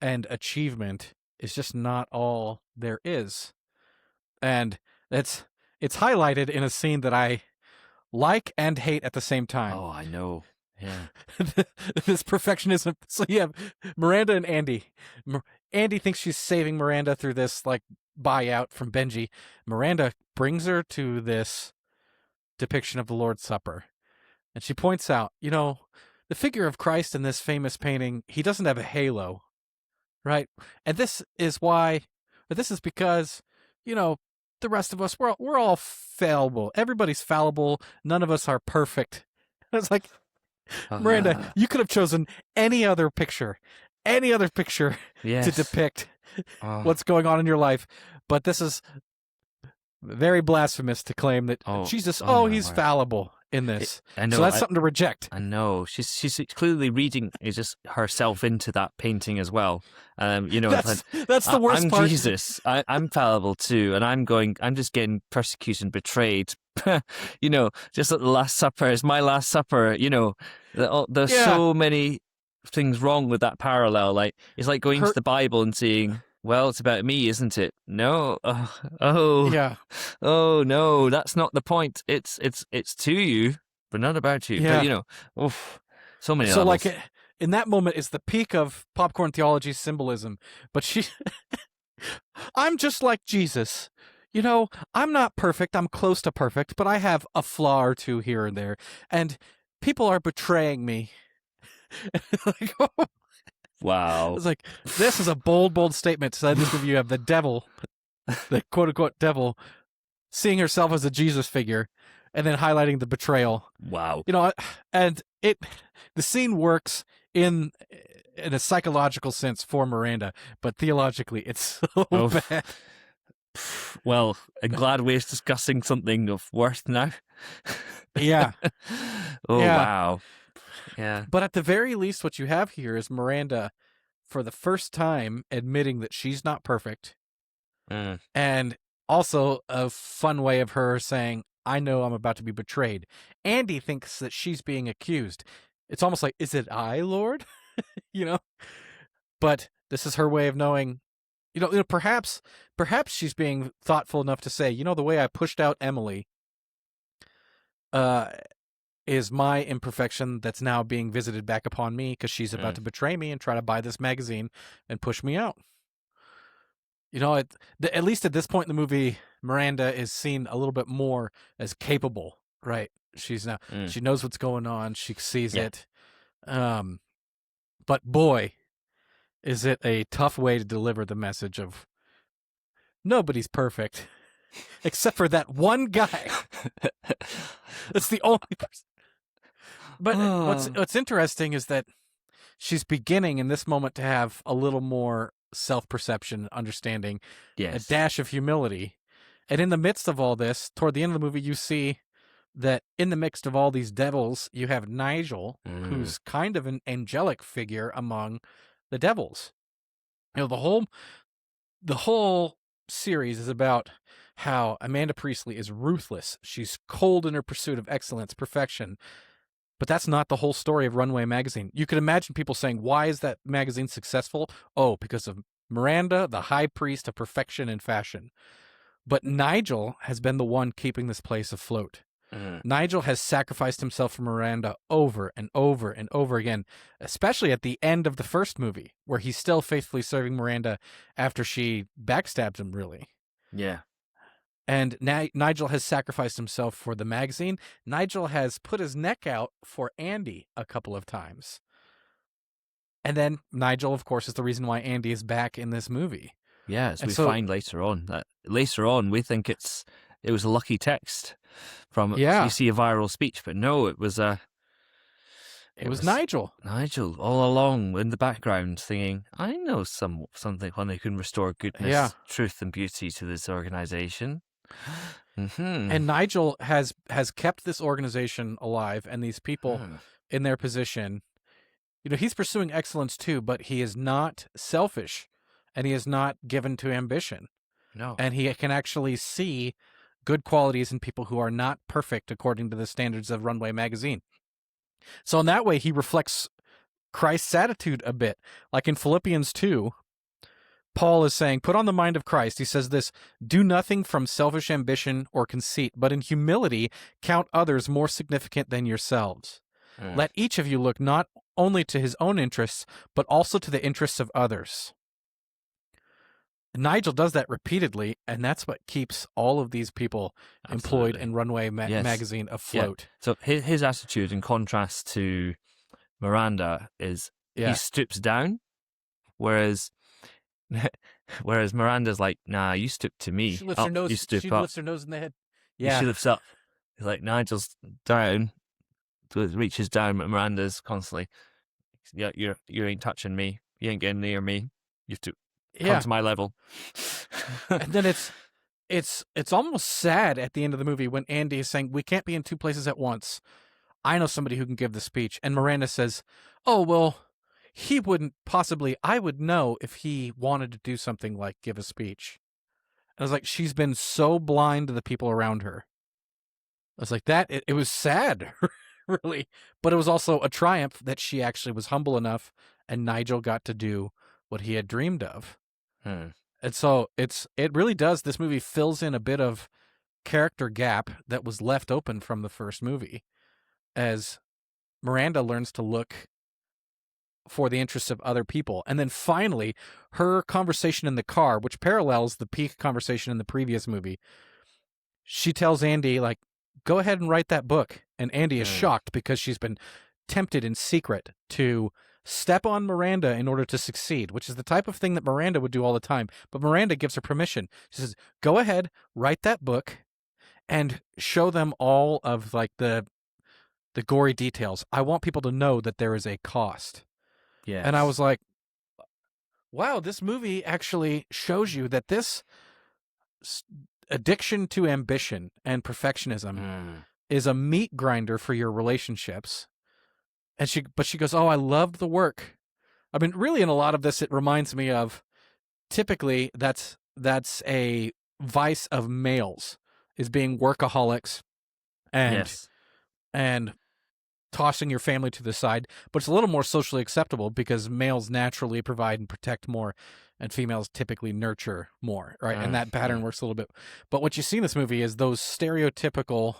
and achievement is just not all there is. And it's highlighted in a scene that I like and hate at the same time. Oh, I know. Yeah. This perfectionism. So you have Miranda and Andy. Andy thinks she's saving Miranda through this like buyout from Benji. Miranda brings her to this depiction of the Lord's Supper, and she points out, the figure of Christ in this famous painting, he doesn't have a halo, right? And this is because, the rest of us, we're all fallible. Everybody's fallible. None of us are perfect. It's like, Miranda, you could have chosen any other picture Yes. to depict what's going on in your life, but this is very blasphemous to claim that Jesus, he's fallible in this. I know, so that's something to reject. I know. She's clearly reading just herself into that painting as well. That's the worst I'm part. Jesus. I'm fallible too, and I'm just getting persecuted and betrayed. Just at the Last Supper. It's my Last Supper. There's so many things wrong with that parallel. Like, it's like going to the Bible and saying, well, it's about me, isn't it? No. Yeah. Oh no, that's not the point. It's to you, but not about you. Yeah. But so many So levels. like in that moment is the peak of popcorn theology symbolism. But I'm just like Jesus. I'm not perfect. I'm close to perfect, but I have a flaw or two here and there. And people are betraying me. Wow. It's like, this is a bold statement. So this review, you have the devil, the quote-unquote devil, seeing herself as a Jesus figure, and then highlighting the betrayal. Wow. And the scene works in a psychological sense for Miranda, but theologically it's so bad. Well, I'm glad we're discussing something of worth now. Yeah. Wow. Yeah. But at the very least, what you have here is Miranda, for the first time, admitting that she's not perfect. And also a fun way of her saying, I know I'm about to be betrayed. Andy thinks that she's being accused. It's almost like, is it I, Lord? But this is her way of knowing, perhaps she's being thoughtful enough to say, the way I pushed out Emily is my imperfection that's now being visited back upon me because she's about to betray me and try to buy this magazine and push me out. At least at this point in the movie, Miranda is seen a little bit more as capable, right? She's now she knows what's going on. She sees it. But boy, is it a tough way to deliver the message of nobody's perfect except for that one guy. That's the only person. But what's interesting is that she's beginning in this moment to have a little more self-perception, understanding, a dash of humility. And in the midst of all this, toward the end of the movie, you see that in the midst of all these devils, you have Nigel, who's kind of an angelic figure among the devils. The whole series is about how Amanda Priestley is ruthless. She's cold in her pursuit of excellence, perfection. But that's not the whole story of Runway Magazine. You could imagine people saying, why is that magazine successful? Oh, because of Miranda, the high priest of perfection and fashion. But Nigel has been the one keeping this place afloat. Nigel has sacrificed himself for Miranda over and over and over again, especially at the end of the first movie, where he's still faithfully serving Miranda after she backstabbed him, really. Yeah. And Nigel has sacrificed himself for the magazine. Nigel has put his neck out for Andy a couple of times. And then Nigel, of course, is the reason why Andy is back in this movie. Yeah, as we find later on. Later on, we think it was a lucky text from you see a viral speech, but no, it was Nigel. Nigel all along in the background singing, I know something when they can restore goodness, truth, and beauty to this organization. And Nigel has kept this organization alive and these people in their position. He's pursuing excellence too, but he is not selfish and he is not given to ambition. No. And he can actually see good qualities in people who are not perfect according to the standards of Runway Magazine. So in that way, he reflects Christ's attitude a bit. Like in Philippians 2, Paul is saying, put on the mind of Christ. He says this, do nothing from selfish ambition or conceit, but in humility count others more significant than yourselves. Let each of you look not only to his own interests, but also to the interests of others. Nigel does that repeatedly, and that's what keeps all of these people employed in Runway magazine afloat. Yeah. So his attitude, in contrast to Miranda, is he stoops down, whereas Miranda's like, nah, you stoop to me. She lifts her nose. You stoop she up. lifts her nose in the head. Yeah. She lifts up. He's like, Nigel's down, so it reaches down, but Miranda's constantly, yeah, you ain't touching me. You ain't getting near me. You have to come to my level. And then it's almost sad at the end of the movie when Andy is saying, we can't be in two places at once. I know somebody who can give the speech. And Miranda says, oh, well, he wouldn't possibly, I would know if he wanted to do something like give a speech. And I was like, she's been so blind to the people around her. I was like, it was sad, really. But it was also a triumph that she actually was humble enough and Nigel got to do what he had dreamed of. And so it really does. This movie fills in a bit of character gap that was left open from the first movie as Miranda learns to look for the interests of other people. And then finally, her conversation in the car, which parallels the peak conversation in the previous movie, she tells Andy, like, go ahead and write that book. And Andy is shocked because she's been tempted in secret to step on Miranda in order to succeed, which is the type of thing that Miranda would do all the time. But Miranda gives her permission. She says, go ahead, write that book, and show them all of like the gory details. I want people to know that there is a cost. Yeah. And I was like, wow, this movie actually shows you that this addiction to ambition and perfectionism is a meat grinder for your relationships. And she goes, oh, I loved the work. I mean, really, in a lot of this, it reminds me of, typically, that's a vice of males, is being workaholics and tossing your family to the side. But it's a little more socially acceptable because males naturally provide and protect more, and females typically nurture more, right? And that pattern works a little bit. But what you see in this movie is those stereotypical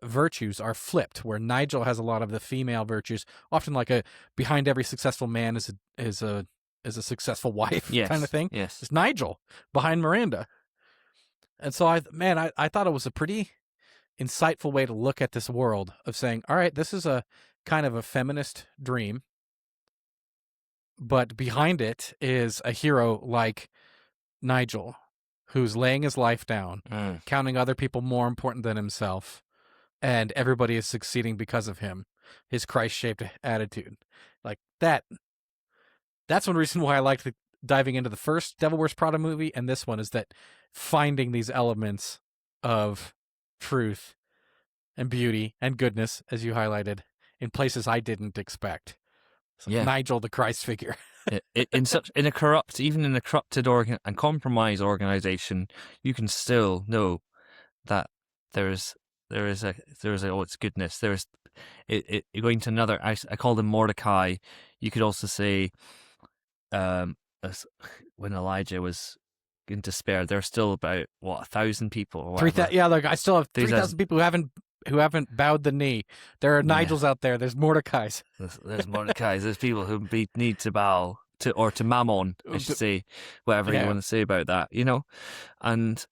virtues are flipped, where Nigel has a lot of the female virtues, often like behind every successful man is a successful wife kind of thing. Yes. It's Nigel behind Miranda. And so I thought it was a pretty insightful way to look at this world of saying, all right, this is a kind of a feminist dream, but behind it is a hero like Nigel, who's laying his life down, counting other people more important than himself, and everybody is succeeding because of him, his Christ-shaped attitude. Like that. That's one reason why I liked diving into the first Devil Wears Prada movie, and this one is that finding these elements of truth and beauty and goodness, as you highlighted, in places I didn't expect. Like Nigel, the Christ figure. in a corrupted and compromised organization, you can still know that there is it's goodness. There's going to another. I call them Mordecai. You could also say, when Elijah was in despair, there's still about 1,000 people. Or 3,000. Yeah, like I still have 3,000 people who haven't bowed the knee. There are Nigels out there. There's Mordecais. There's Mordecais. There's people who need to bow to Mammon, I should say, whatever you want to say about that, and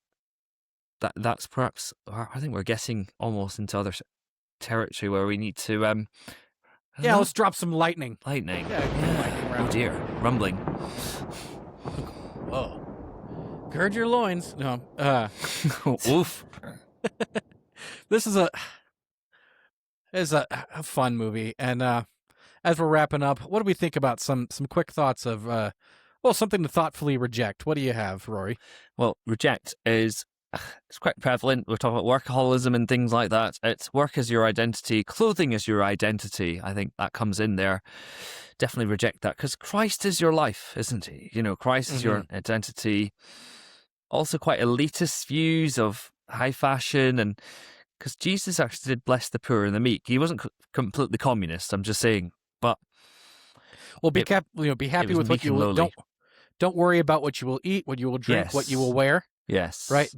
that's perhaps, I think we're getting almost into other territory where we need to let's drop some lightning. Lightning. Yeah. Oh dear, rumbling. Whoa. Gird your loins. No. Oof. This is a fun movie, and as we're wrapping up, what do we think about some quick thoughts of something to thoughtfully reject? What do you have, Rory? Well, reject is it's quite prevalent. We're talking about workaholism and things like that. It's work as your identity, clothing as your identity. I think that comes in there. Definitely reject that, because Christ is your life, isn't he? Christ is your identity. Also quite elitist views of high fashion, and because Jesus actually did bless the poor and the meek. He wasn't completely communist, I'm just saying. But be happy with what you will. Don't worry about what you will eat, what you will drink, what you will wear. Yes. Right?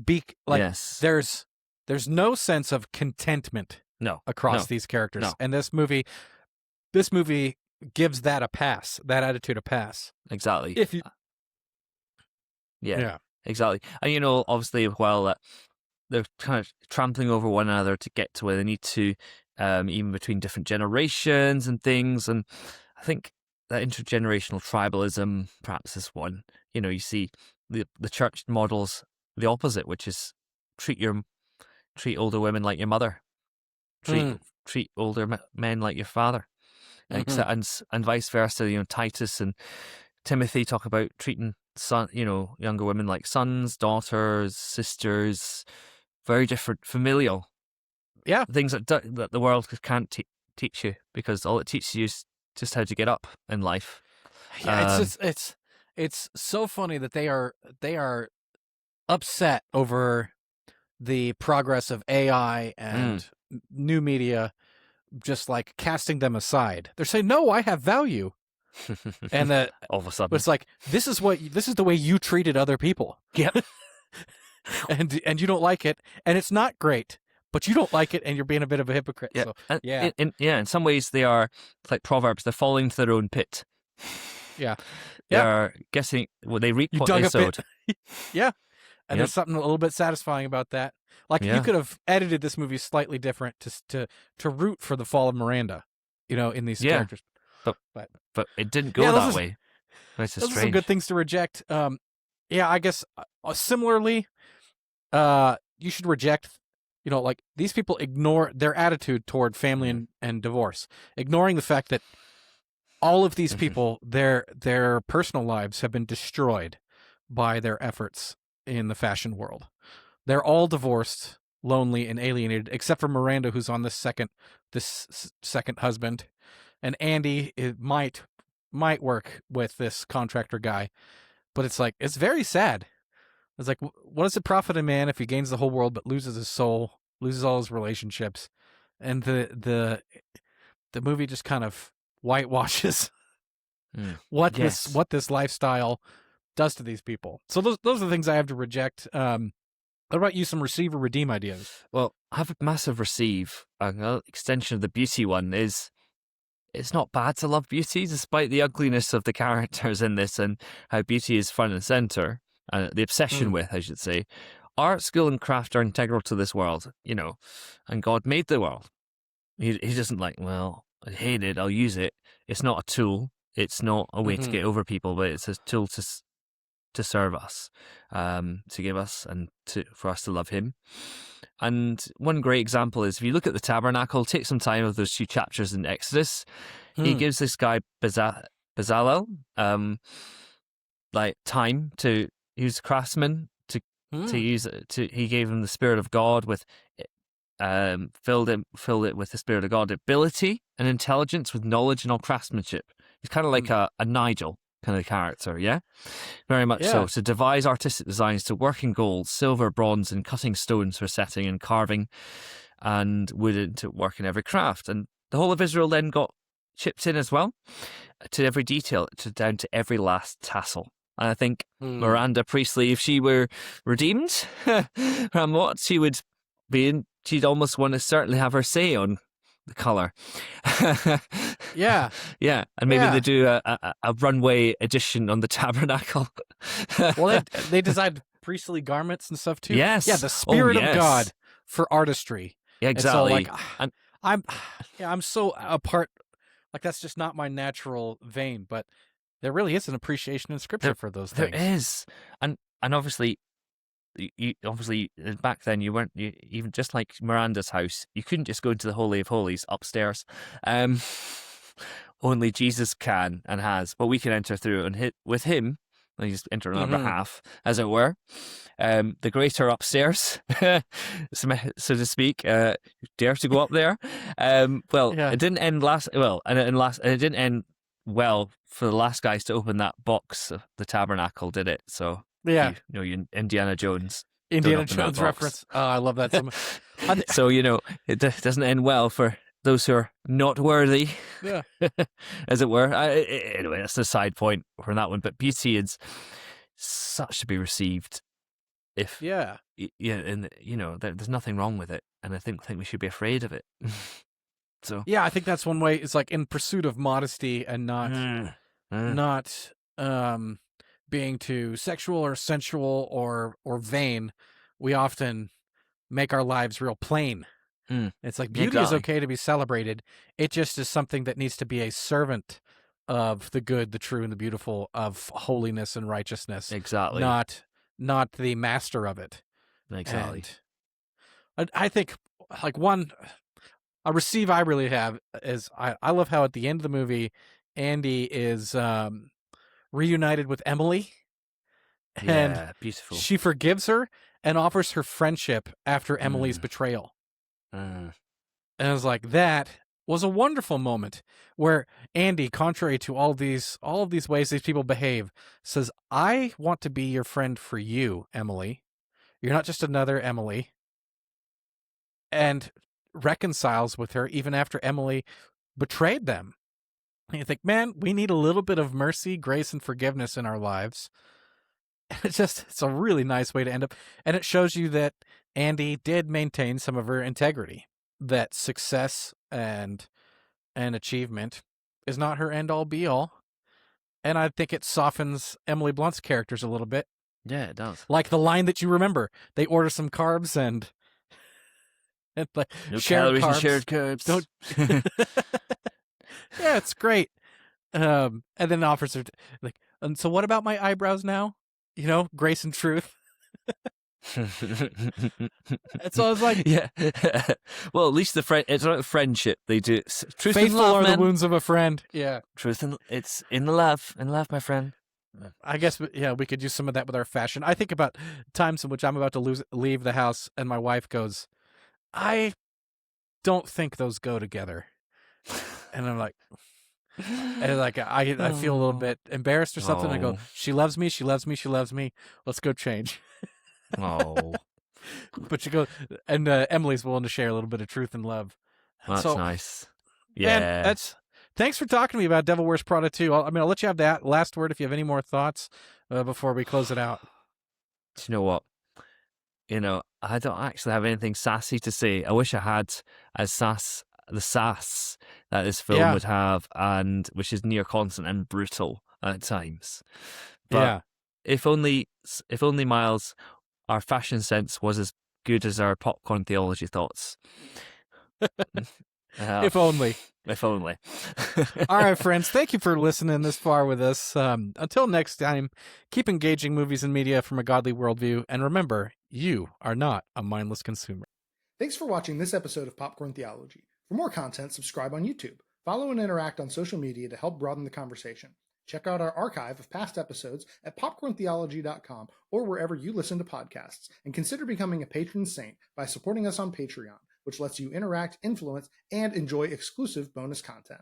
There's no sense of contentment across these characters. No. And this movie gives that attitude a pass. Exactly. If you, yeah, exactly. And obviously, while they're kind of trampling over one another to get to where they need to, even between different generations and things. And I think that intergenerational tribalism perhaps is one. You see the church models the opposite, which is treat older women like your mother, treat older men like your father, and vice versa. Titus and Timothy talk about treating younger women like sons, daughters, sisters. Very different familial things that the world can't teach you, because all it teaches you is just how to get up in life. Yeah, it's so funny that they are upset over the progress of AI and new media, just like casting them aside. They're saying, "No, I have value," and that all of a sudden it's like, this is the way you treated other people. Yep. and you don't like it, and it's not great, but you don't like it, and you're being a bit of a hypocrite. Yeah. So, In some ways they are like Proverbs. They're falling to their own pit. Yeah. They're guessing they reap what they sowed. Yeah. And there's something a little bit satisfying about that. Like, you could have edited this movie slightly different to root for the fall of Miranda, in these characters. But it didn't go that way. Those are some good things to reject. I guess similarly, you should reject, like, these people ignore their attitude toward family and divorce, ignoring the fact that all of these people, their personal lives have been destroyed by their efforts in the fashion world. They're all divorced, lonely, and alienated, except for Miranda, who's on this second husband, and Andy might work with this contractor guy, but it's like, it's very sad. It's like, what does it profit a man if he gains the whole world but loses his soul, loses all his relationships? And the movie just kind of whitewashes what this lifestyle does to these people. So those are the things I have to reject. What about you? Some receive or redeem ideas? Well, I have a massive receive. An extension of the beauty one is, it's not bad to love beauty, despite the ugliness of the characters in this and how beauty is front and center, and the obsession with, I should say. Art, skill, and craft are integral to this world, and God made the world. He doesn't like, well, I hate it, I'll use it. It's not a tool. It's not a way to get over people, but it's a tool to serve us, to give us, and for us to love him. And one great example is, if you look at the tabernacle, take some time of those 2 chapters in Exodus. He gives this guy Bezalel like time to use craftsman to use it. He gave him the Spirit of God with filled it with the Spirit of God, ability and intelligence with knowledge and all craftsmanship. He's kind of like a Nigel kind of character, yeah? Very much so. To devise artistic designs, to work in gold, silver, bronze, and cutting stones for setting and carving, and wood to work in every craft. And the whole of Israel then got chipped in as well, to every detail, down to every last tassel. And I think Miranda Priestley, if she were redeemed from what she would be in, she'd almost want to certainly have her say on the colour. Yeah. And maybe they do a runway edition on the tabernacle. Well, they designed priestly garments and stuff too. Yes. Yeah, the Spirit of God for artistry. Yeah, exactly. So, like, I'm so apart. Like, that's just not my natural vein, but there really is an appreciation in Scripture for those things. There is. And obviously, you obviously back then you even just like Miranda's house, you couldn't just go into the Holy of Holies upstairs. Only Jesus can and has, but we can enter through and hit with him. He's enter on our behalf, as it were. The greater upstairs, so to speak. Dare to go up there. It didn't end it didn't end well for the last guys to open that box of the tabernacle, did it? So you Indiana Jones. Indiana Jones reference. Oh, I love that so much. So, it doesn't end well for those who are not worthy, as it were. Anyway, that's a side point from that one. But beauty is such to be received if Yeah. yeah, and there's nothing wrong with it, and I think we should be afraid of it. So Yeah, I think that's one way. It's like in pursuit of modesty and not being too sexual or sensual or vain, we often make our lives real plain. It's like beauty is exactly. okay to be celebrated. It just is something that needs to be a servant of the good, the true, and the beautiful, of holiness and righteousness. Exactly. Not the master of it. Exactly. And I think like a receive I really have is I love how at the end of the movie, Andy is reunited with Emily, and Yeah, beautiful. she forgives her and offers her friendship after Emily's betrayal. Uh, And I was like, that was a wonderful moment where Andy, contrary to all of these ways these people behave, says, I want to be your friend for you, Emily. You're not just another Emily. And reconciles with her even after Emily betrayed them. And you think, man, we need a little bit of mercy, grace, and forgiveness in our lives. It's a really nice way to end up. And it shows you that Andy did maintain some of her integrity, that success and achievement is not her end all be all. And I think it softens Emily Blunt's characters a little bit. yeah, it does. Like the line that you remember, they order some carbs and like No shared calories and carbs. shared carbs. Don't. Yeah, it's great. And then offers her like, and so what about my eyebrows now? Grace and truth. And so I was like, yeah. Well, at least it's not friendship. They do truth faithful and love, are man. the wounds of a friend. Yeah, Truth and it's in the love, my friend. I guess we could use some of that with our fashion. I think about times in which I'm about to leave the house, and my wife goes, "I don't think those go together," and I'm like. And like I feel a little bit embarrassed or something. I go, she loves me, she loves me, she loves me. Let's go change. Oh, But she goes, and Emily's willing to share a little bit of truth and love. that's So, nice. man, Yeah, thanks for talking to me about Devil Wears Prada too. I'll let you have that last word if you have any more thoughts before we close it out. Do you know what? I don't actually have anything sassy to say. I wish I had the sass that this film would have, and which is near constant and brutal at times. But if only Miles, our fashion sense was as good as our popcorn theology thoughts. If only. If only. All right, friends. Thank you for listening this far with us. Until next time, keep engaging movies and media from a godly worldview. And remember, you are not a mindless consumer. Thanks for watching this episode of Popcorn Theology. For more content, subscribe on YouTube. Follow and interact on social media to help broaden the conversation. Check out our archive of past episodes at popcorntheology.com or wherever you listen to podcasts. And consider becoming a patron saint by supporting us on Patreon, which lets you interact, influence, and enjoy exclusive bonus content.